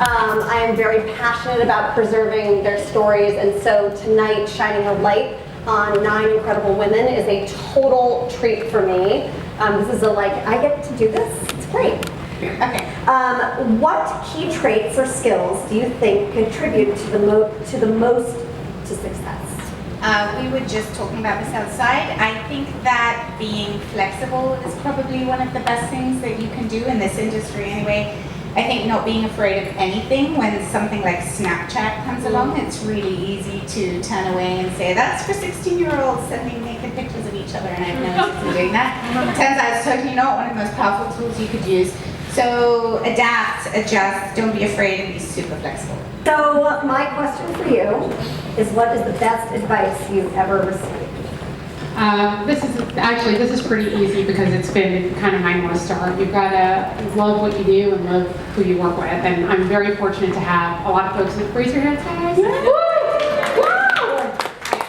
I am very passionate about preserving their stories, and so tonight, shining a light on 9 incredible women is a total treat for me. This is I get to do this? It's great. Okay. What key traits or skills do you think contribute to the most to success? We were just talking about this outside. I think that being flexible is probably one of the best things that you can do in this industry anyway. I think not being afraid of anything. When something like Snapchat comes along, it's really easy to turn away and say, that's for 16-year-olds sending naked pictures of each other, and I have no interest in doing that. Turns out it's totally not one of the most powerful tools you could use. So adapt, adjust, don't be afraid, and be super flexible. So my question for you is, what is the best advice you've ever received? This is pretty easy because it's been kind of my North Star. You've got to love what you do and love who you work with. And I'm very fortunate to have a lot of folks that raise your hands, guys.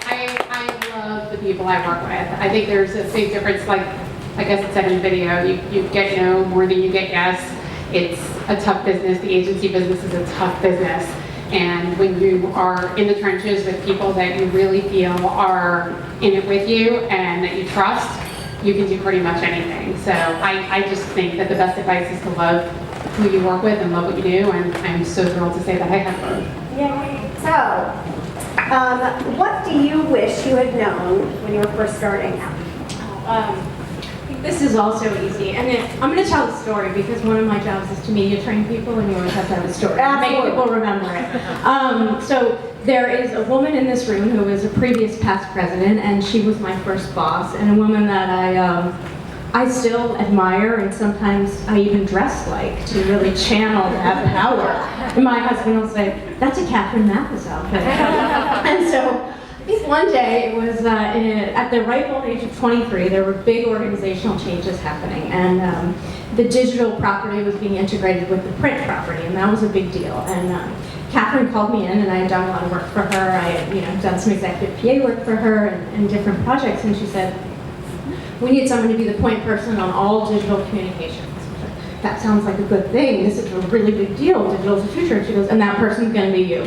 I love the people I work with. I think there's a big difference, like I guess it said in the video, you get no more than you get yes. It's a tough business. The agency business is a tough business. And when you are in the trenches with people that you really feel are in it with you and that you trust, you can do pretty much anything. So I just think that the best advice is to love who you work with and love what you do, and I'm so thrilled to say that I have both. Yay. So, what do you wish you had known when you were first starting out? This is also easy, and I'm going to tell a story because one of my jobs is to media train people, and you always have to have a story to make people remember it. So there is a woman in this room who is a previous past president, and she was my first boss, and a woman that I still admire, and sometimes I even dress like to really channel that power. And my husband will say, "That's a Catherine Mathis outfit." And so one day, it was at the ripe old age of 23, there were big organizational changes happening, and the digital property was being integrated with the print property, and that was a big deal. And Catherine called me in, and I had done a lot of work for her. I had done some executive PA work for her and different projects, and she said, "We need someone to be the point person on all digital communications." That sounds like a good thing. This is a really big deal. Digital's the future. And she goes, "And that person's going to be you."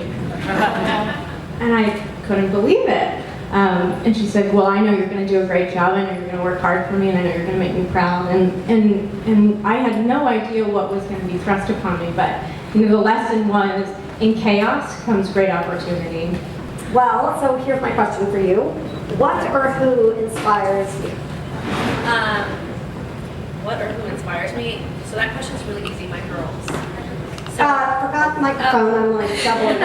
And I couldn't believe it. And she said, "Well, I know you're going to do a great job. I know you're going to work hard for me, and I know you're going to make me proud." And I had no idea what was going to be thrust upon me, but the lesson was, in chaos comes great opportunity. Well, so here's my question for you. What or who inspires you? What or who inspires me? So that question's really easy, my girls. Forgot the microphone, I'm doubling.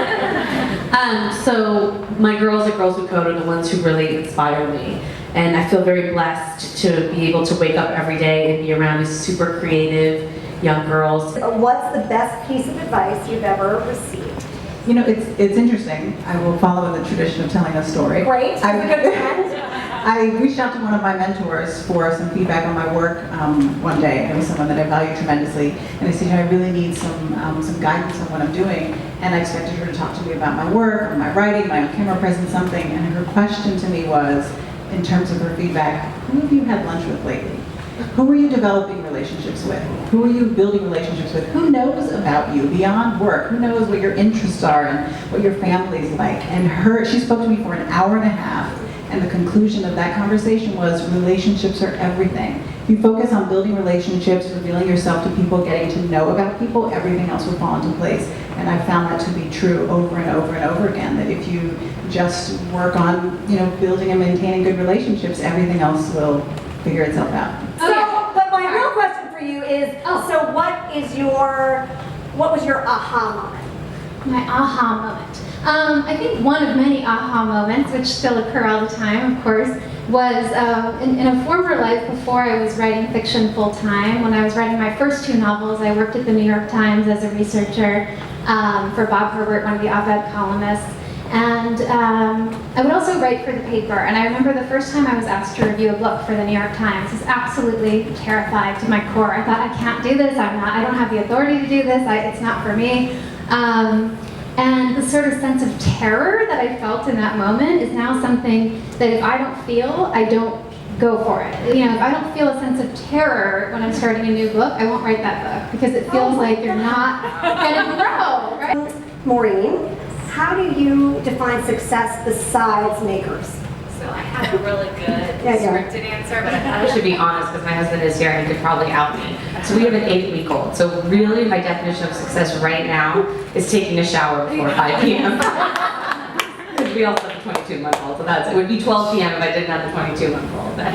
So my girls at Girls Who Code are the ones who really inspire me. And I feel very blessed to be able to wake up every day and be around these super creative young girls. What's the best piece of advice you've ever received? It's interesting. I will follow in the tradition of telling a story. Great, that's a good friend. I reached out to one of my mentors for some feedback on my work one day. It was someone that I value tremendously, and I said, I really need some guidance on what I'm doing. And I expected her to talk to me about my work, or my writing, my on-camera presence, something. And her question to me was, in terms of her feedback, who have you had lunch with lately? Who are you developing relationships with? Who are you building relationships with? Who knows about you beyond work? Who knows what your interests are and what your family's like? And she spoke to me for an hour and a half. And the conclusion of that conversation was, relationships are everything. If you focus on building relationships, revealing yourself to people, getting to know about people, everything else will fall into place. And I found that to be true over and over and over again, that if you just work on building and maintaining good relationships, everything else will figure itself out. But my real question for you is, so what was your aha moment? My aha moment. I think one of many aha moments, which still occur all the time, of course, was in a former life before I was writing fiction full-time. When I was writing my first 2 novels, I worked at the New York Times as a researcher for Bob Herbert, one of the op-ed columnists. And I would also write for the paper. And I remember the first time I was asked to review a book for the New York Times, I was absolutely terrified to my core. I thought, I can't do this. I don't have the authority to do this. It's not for me. And the sort of sense of terror that I felt in that moment is now something that if I don't feel, I don't go for it. If I don't feel a sense of terror when I'm starting a new book, I won't write that book because it feels like you're not going to grow. Maureen, how do you define success besides makers? So I have a really good Yeah. scripted answer, but I should be honest because my husband is here and he could probably out me. So we have an 8-week-old. So really my definition of success right now is taking a shower before 5 p.m. Because we also have a 22-month-old, so it would be 12 p.m. if I didn't have a 22-month-old. But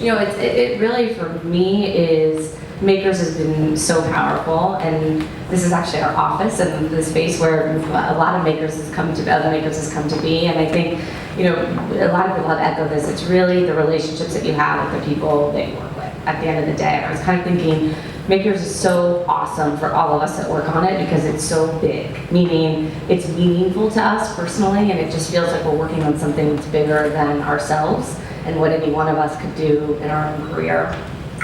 you know, it really for me is Makers has been so powerful, and this is actually our office and the space where a lot of makers has come to, other makers has come to be. And I think, you know, a lot of people have echoed this. It's really the relationships that you have with the people that you work with at the end of the day. And I was kind of thinking, Makers is so awesome for all of us that work on it because it's so big, meaning it's meaningful to us personally, and it just feels like we're working on something that's bigger than ourselves and what any one of us could do in our own career.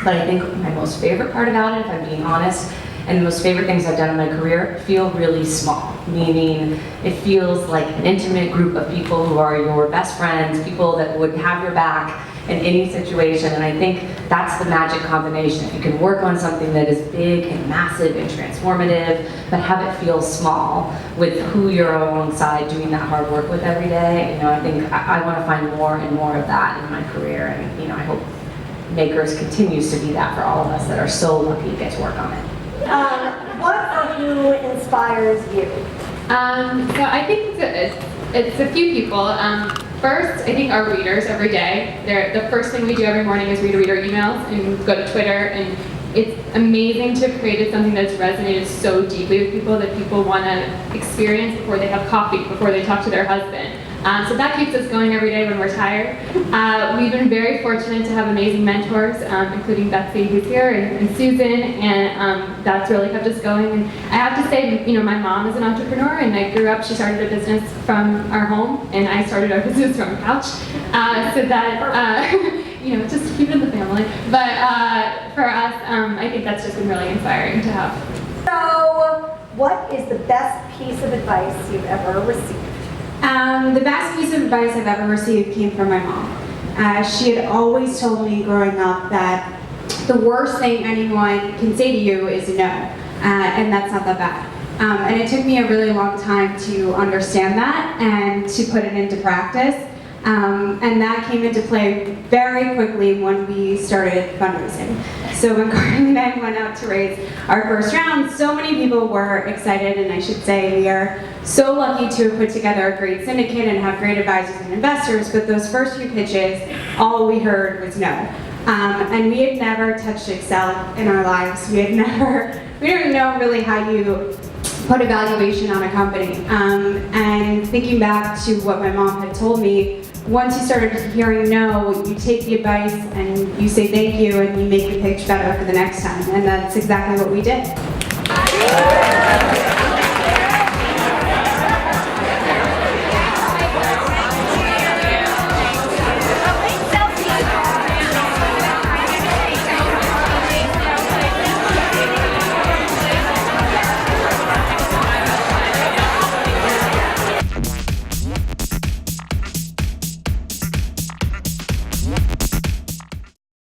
But I think my most favorite part about it, if I'm being honest, and the most favorite things I've done in my career feel really small, meaning it feels like an intimate group of people who are your best friends, people that would have your back in any situation. And I think that's the magic combination. If you can work on something that is big and massive and transformative, but have it feel small with who you're alongside doing that hard work with every day, you know, I think I want to find more and more of that in my career. And, you know, I hope Makers continues to be that for all of us that are so lucky to get to work on it. What or who inspires you? So I think it's a few people. First, I think our readers every day. The first thing we do every morning is read our emails and go to Twitter, and it's amazing to have created something that's resonated so deeply with people that people want to experience before they have coffee, before they talk to their husband. So that keeps us going every day when we're tired. We've been very fortunate to have amazing mentors, including Betsy, who's here, and Susan, and that's really kept us going. And I have to say, you know, my mom is an entrepreneur, and I grew up, she started a business from our home, and I started our business from a couch. So that, you know, just keep it in the family. But for us, I think that's just been really inspiring to have. So, what is the best piece of advice you've ever received? The best piece of advice I've ever received came from my mom. She had always told me growing up that the worst thing anyone can say to you is no, and that's not that bad. And it took me a really long time to understand that and to put it into practice. And that came into play very quickly when we started fundraising. So when Carly and I went out to raise our first round, so many people were excited, and I should say we are so lucky to have put together a great syndicate and have great advisors and investors, but those first few pitches, all we heard was no. And we had never touched Excel in our lives. We didn't know really how you put a valuation on a company. And thinking back to what my mom had told me, once you started hearing no, you take the advice and you say thank you and you make the pitch better for the next time. And that's exactly what we did.